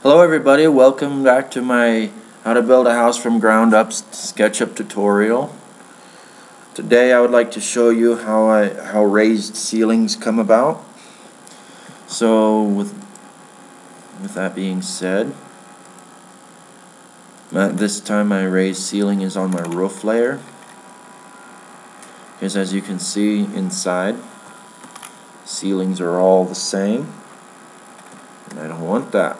Hello everybody, welcome back to my how to build a house from ground up SketchUp tutorial. Today I would like to show you how raised ceilings come about. So with that being said, this time my raised ceiling is on my roof layer. Because as you can see inside, ceilings are all the same, and I don't want that.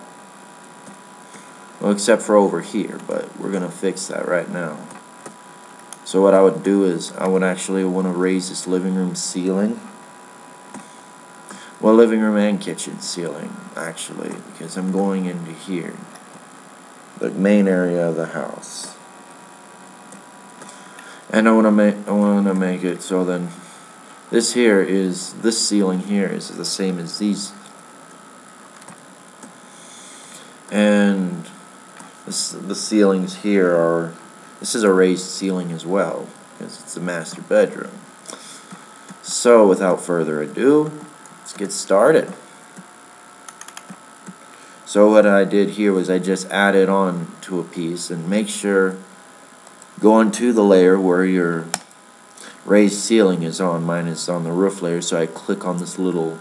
Well, except for over here, but we're going to fix that right now. So what I would do is, I would actually want to raise this living room ceiling. Well, living room and kitchen ceiling, actually, because I'm going into here, the main area of the house. And I want to make it so then this ceiling here is the same as these. And the ceilings here are, this is a raised ceiling as well, because it's the master bedroom. So without further ado, let's get started. So what I did here was I just added on to a piece, and make sure, go onto the layer where your raised ceiling is on. Mine is on the roof layer, so I click on this little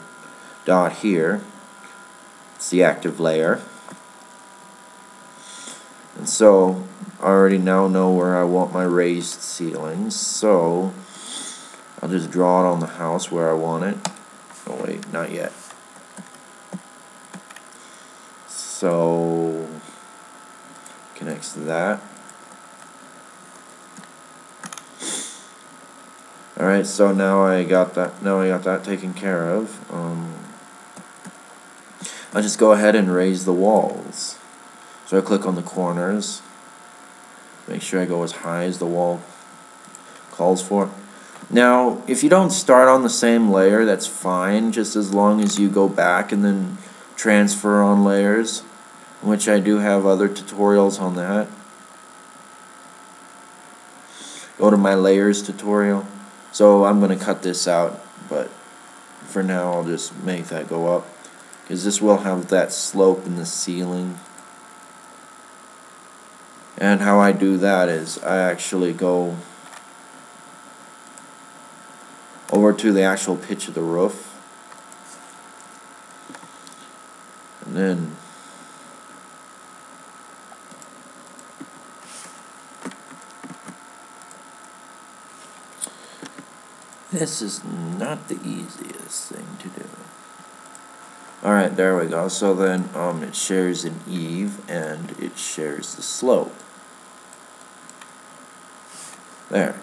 dot here. It's the active layer. And so I already now know where I want my raised ceilings, so I'll just draw it on the house where I want it. Oh wait, not yet. So connects to that. Alright, so now I got that taken care of. I'll just go ahead and raise the walls. So I click on the corners, make sure I go as high as the wall calls for. Now, if you don't start on the same layer, that's fine, just as long as you go back and then transfer on layers, which I do have other tutorials on that. Go to my layers tutorial. So I'm going to cut this out, but for now I'll just make that go up, because this will have that slope in the ceiling. And how I do that is I actually go over to the actual pitch of the roof, and then this is not the easiest thing to do. Alright, there we go. So then it shares an eave and it shares the slope. There.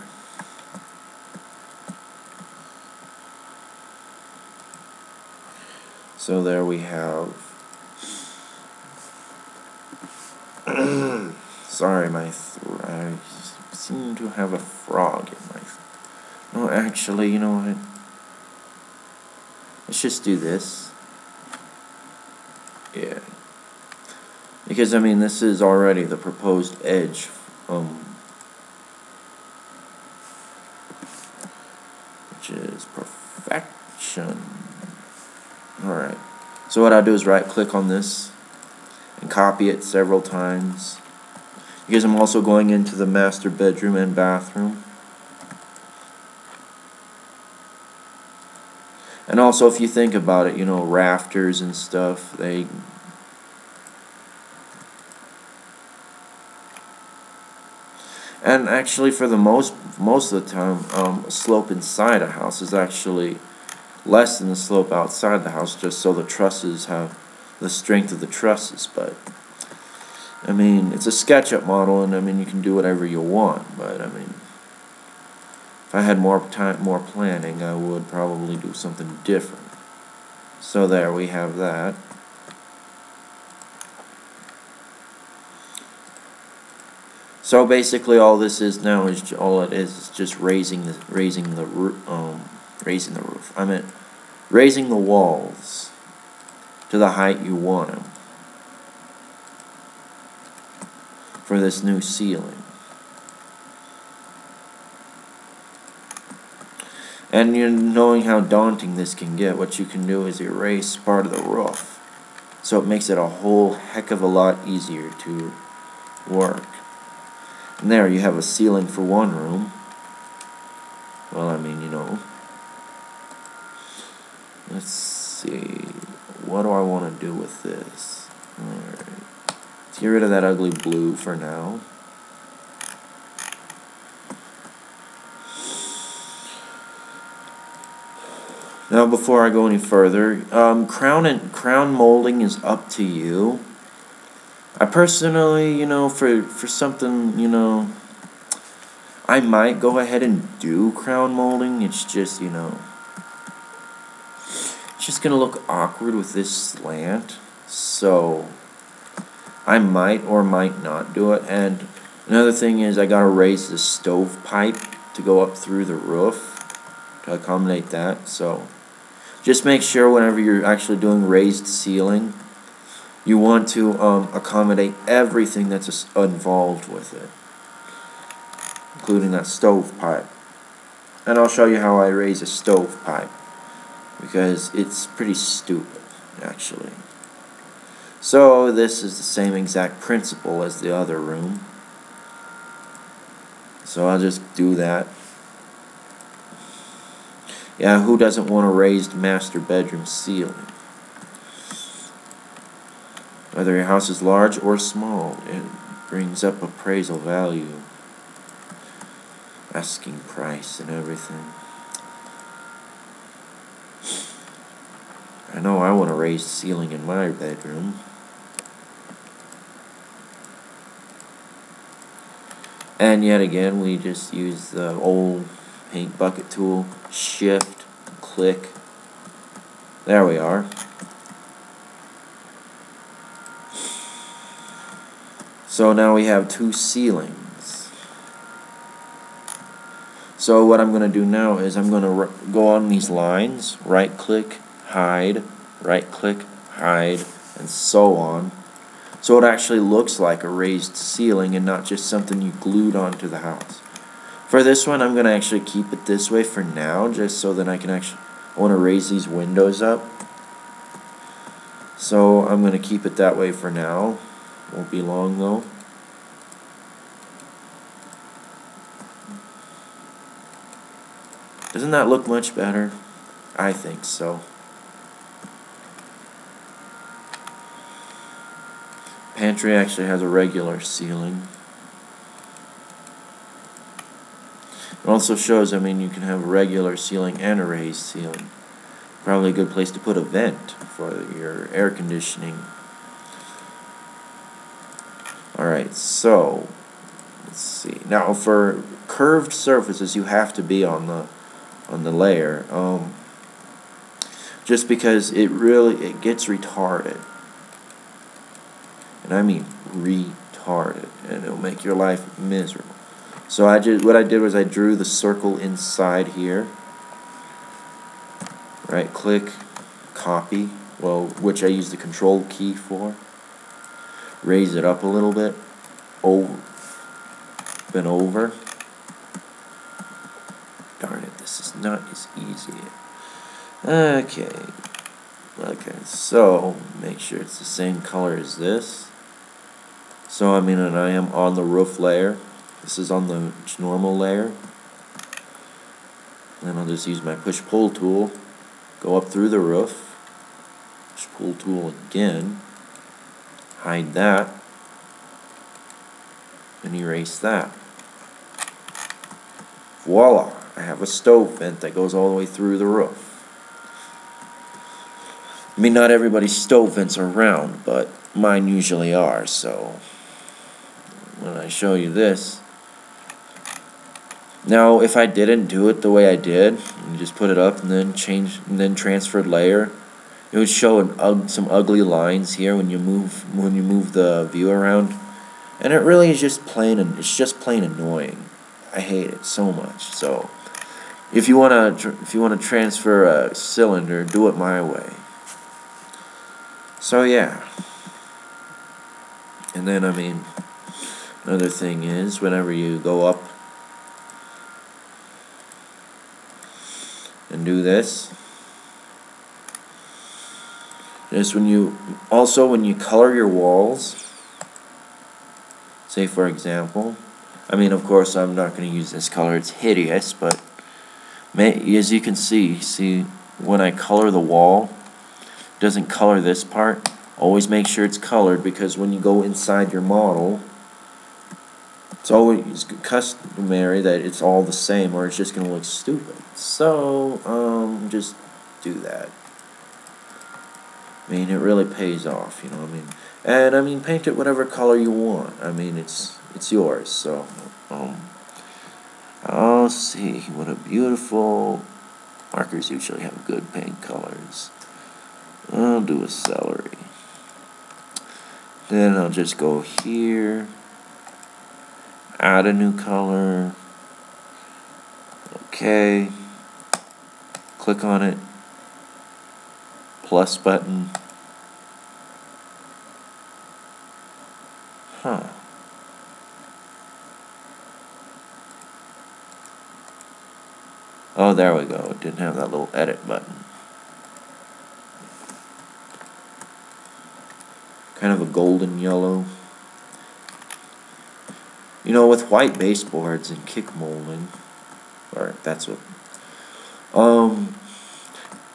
So there we have. Sorry, I seem to have a frog in my throat. No, actually, you know what? Let's just do this. Yeah. Because, I mean, this is already the proposed edge. Which is perfection. Alright. So what I do is right click on this and copy it several times. Because I'm also going into the master bedroom and bathroom. And also, if you think about it, you know, rafters and stuff, and actually for the most of the time, a slope inside a house is actually less than the slope outside the house, just so the trusses have the strength of the trusses. But I mean, it's a SketchUp model, and I mean, you can do whatever you want, but I mean, if I had more time, more planning, I would probably do something different. So there we have that. So basically, all this is now is just raising the roof. I meant raising the walls to the height you want them for this new ceiling. And you're knowing how daunting this can get, what you can do is erase part of the roof. So it makes it a whole heck of a lot easier to work. And there you have a ceiling for one room. Well, I mean, you know. Let's see. What do I want to do with this? Alright. Let's get rid of that ugly blue for now. Now, before I go any further, crown molding is up to you. I personally, you know, for something, you know, I might go ahead and do crown molding. It's just, you know, it's just gonna look awkward with this slant. So I might or might not do it. And another thing is I gotta raise the stovepipe to go up through the roof to accommodate that. So just make sure whenever you're actually doing raised ceiling, you want to accommodate everything that's involved with it, including that stovepipe. And I'll show you how I raise a stovepipe, because it's pretty stupid, actually. So this is the same exact principle as the other room. So I'll just do that. Yeah, who doesn't want a raised master bedroom ceiling? Whether your house is large or small, it brings up appraisal value, asking price and everything. I know I want a raised ceiling in my bedroom. And yet again, we just use the old paint bucket tool, shift, click. There we are. So now we have two ceilings. So what I'm going to do now is I'm going to go on these lines, right click, hide, right click, hide, and so on. So it actually looks like a raised ceiling and not just something you glued onto the house. For this one, I'm going to actually keep it this way for now, just so that I want to raise these windows up. So I'm going to keep it that way for now. Won't be long though. Doesn't that look much better? I think so. Pantry actually has a regular ceiling. It also shows, I mean, you can have a regular ceiling and a raised ceiling. Probably a good place to put a vent for your air conditioning. Alright, so let's see. Now for curved surfaces you have to be on the layer. Just because it gets retarded. And I mean retarded. And it'll make your life miserable. So what I did was I drew the circle inside here. Right click, copy, well, which I use the control key for. Raise it up a little bit, bend over. Darn it, this is not as easy. Okay, so make sure it's the same color as this. So I mean, and I am on the roof layer. This is on the normal layer. Then I'll just use my push-pull tool, go up through the roof, push-pull tool again, hide that, and erase that. Voila! I have a stove vent that goes all the way through the roof. I mean, not everybody's stove vents are round, but mine usually are, so when I show you this. Now, if I didn't do it the way I did, and just put it up and then transferred layer, it would show some ugly lines here when you move the view around, and it really is just plain annoying. I hate it so much. So, if you wanna transfer a cylinder, do it my way. So yeah. And then I mean, another thing is whenever you go up and do this, is when you color your walls, say for example, I mean of course I'm not going to use this color, it's hideous, but as you can see when I color the wall, it doesn't color this part. Always make sure it's colored, because when you go inside your model, it's always customary that it's all the same, or it's just going to look stupid. So, just do that. I mean, it really pays off, you know what I mean? And, I mean, paint it whatever color you want. I mean, it's yours, so, I'll see, what a beautiful, markers usually have good paint colors. I'll do a celery. Then I'll just go here, add a new color, okay, click on it, plus button, oh, there we go, it didn't have that little edit button. Kind of a golden yellow. You know, with white baseboards and kick molding, or that's what,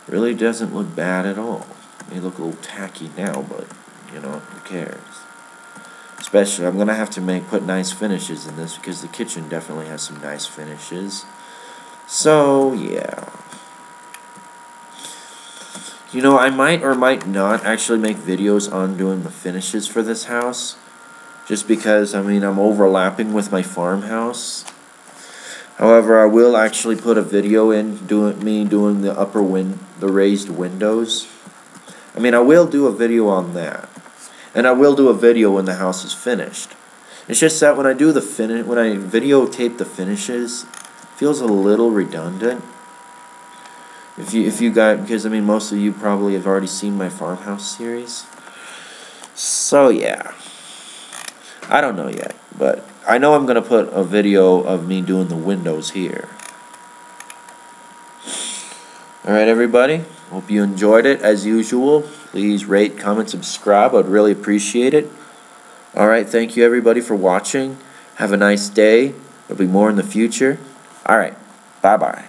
really doesn't look bad at all. It may look a little tacky now, but, you know, who cares? Especially, I'm gonna have to put nice finishes in this, because the kitchen definitely has some nice finishes. So, yeah. You know, I might or might not actually make videos on doing the finishes for this house. Just because, I mean, I'm overlapping with my farmhouse. However, I will actually put a video in doing the raised windows. I mean, I will do a video on that. And I will do a video when the house is finished. It's just that when I do when I videotape the finishes, it feels a little redundant. If you got, because I mean most of you probably have already seen my farmhouse series. So yeah. I don't know yet, but I know I'm gonna put a video of me doing the windows here. Alright everybody, hope you enjoyed it. As usual, please rate, comment, subscribe. I'd really appreciate it. Alright, thank you everybody for watching. Have a nice day. There'll be more in the future. Alright, bye-bye.